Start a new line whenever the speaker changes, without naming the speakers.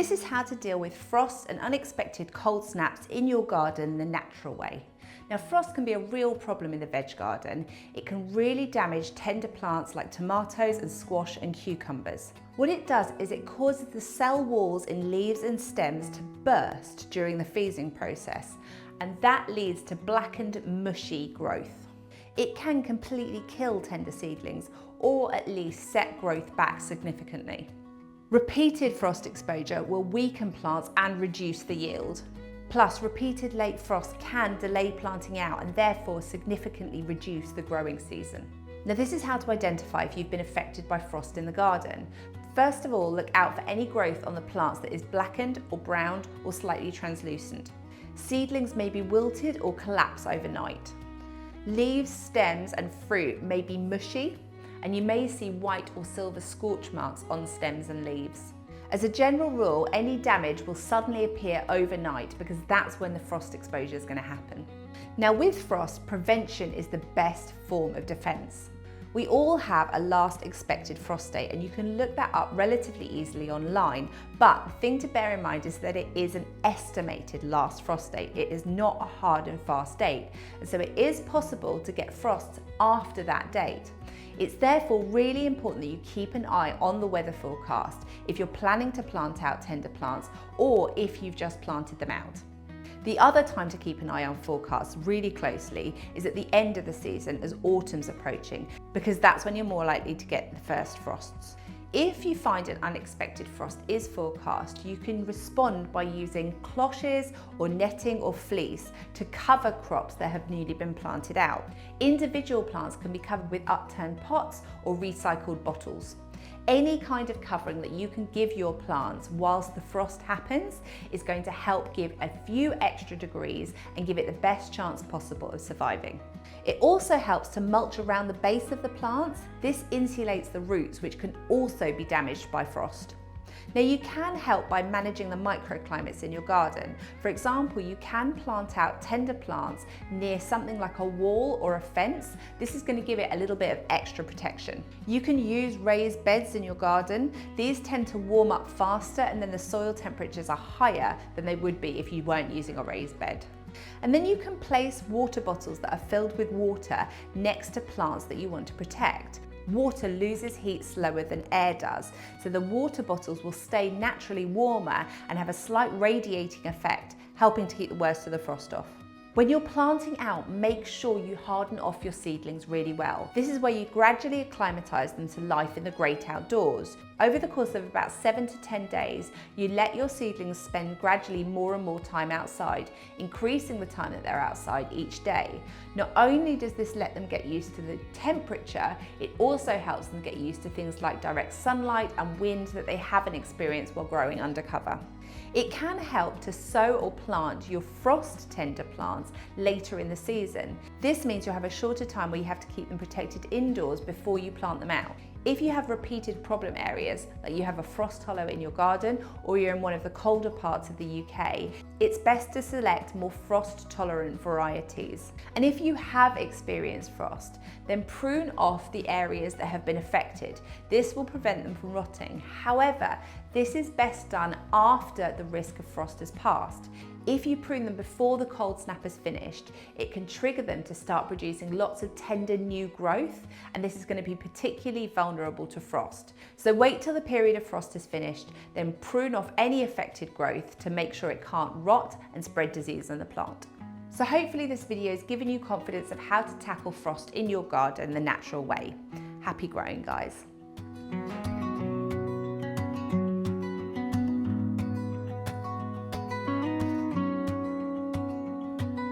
This is how to deal with frost and unexpected cold snaps in your garden the natural way. Now, frost can be a real problem in the veg garden. It can really damage tender plants like tomatoes and squash and cucumbers. What it does is it causes the cell walls in leaves and stems to burst during the freezing process, and that leads to blackened, mushy growth. It can completely kill tender seedlings, or at least set growth back significantly. Repeated frost exposure will weaken plants and reduce the yield. Plus, repeated late frost can delay planting out and therefore significantly reduce the growing season. Now, this is how to identify if you've been affected by frost in the garden. First of all, look out for any growth on the plants that is blackened or browned or slightly translucent. Seedlings may be wilted or collapse overnight. Leaves, stems and fruit may be mushy, and you may see white or silver scorch marks on stems and leaves. As a general rule, any damage will suddenly appear overnight because that's when the frost exposure is going to happen. Now, with frost, prevention is the best form of defense. We all have a last expected frost date, and you can look that up relatively easily online, but the thing to bear in mind is that it is an estimated last frost date. It is not a hard and fast date, and so it is possible to get frosts after that date. It's therefore really important that you keep an eye on the weather forecast if you're planning to plant out tender plants or if you've just planted them out. The other time to keep an eye on forecasts really closely is at the end of the season as autumn's approaching, because that's when you're more likely to get the first frosts. If you find an unexpected frost is forecast, you can respond by using cloches or netting or fleece to cover crops that have newly been planted out. Individual plants can be covered with upturned pots or recycled bottles. Any kind of covering that you can give your plants whilst the frost happens is going to help give a few extra degrees and give it the best chance possible of surviving. It also helps to mulch around the base of the plants. This insulates the roots, which can also be damaged by frost. Now, you can help by managing the microclimates in your garden. For example, you can plant out tender plants near something like a wall or a fence. This is going to give it a little bit of extra protection. You can use raised beds in your garden. These tend to warm up faster, and then the soil temperatures are higher than they would be if you weren't using a raised bed. And then you can place water bottles that are filled with water next to plants that you want to protect. Water loses heat slower than air does, so the water bottles will stay naturally warmer and have a slight radiating effect, helping to keep the worst of the frost off. When you're planting out, make sure you harden off your seedlings really well. This is where you gradually acclimatise them to life in the great outdoors. Over the course of about 7 to 10 days, you let your seedlings spend gradually more and more time outside, increasing the time that they're outside each day. Not only does this let them get used to the temperature, it also helps them get used to things like direct sunlight and wind that they haven't experienced while growing undercover. It can help to sow or plant your frost tender plants later in the season. This means you'll have a shorter time where you have to keep them protected indoors before you plant them out. If you have repeated problem areas, like you have a frost hollow in your garden or you're in one of the colder parts of the UK, it's best to select more frost-tolerant varieties. And if you have experienced frost, then prune off the areas that have been affected. This will prevent them from rotting. However, this is best done after the risk of frost has passed. If you prune them before the cold snap is finished, it can trigger them to start producing lots of tender new growth, and this is going to be particularly vulnerable to frost. So wait till the period of frost is finished, then prune off any affected growth to make sure it can't rot and spread disease on the plant. So hopefully this video has given you confidence of how to tackle frost in your garden the natural way. Happy growing, guys.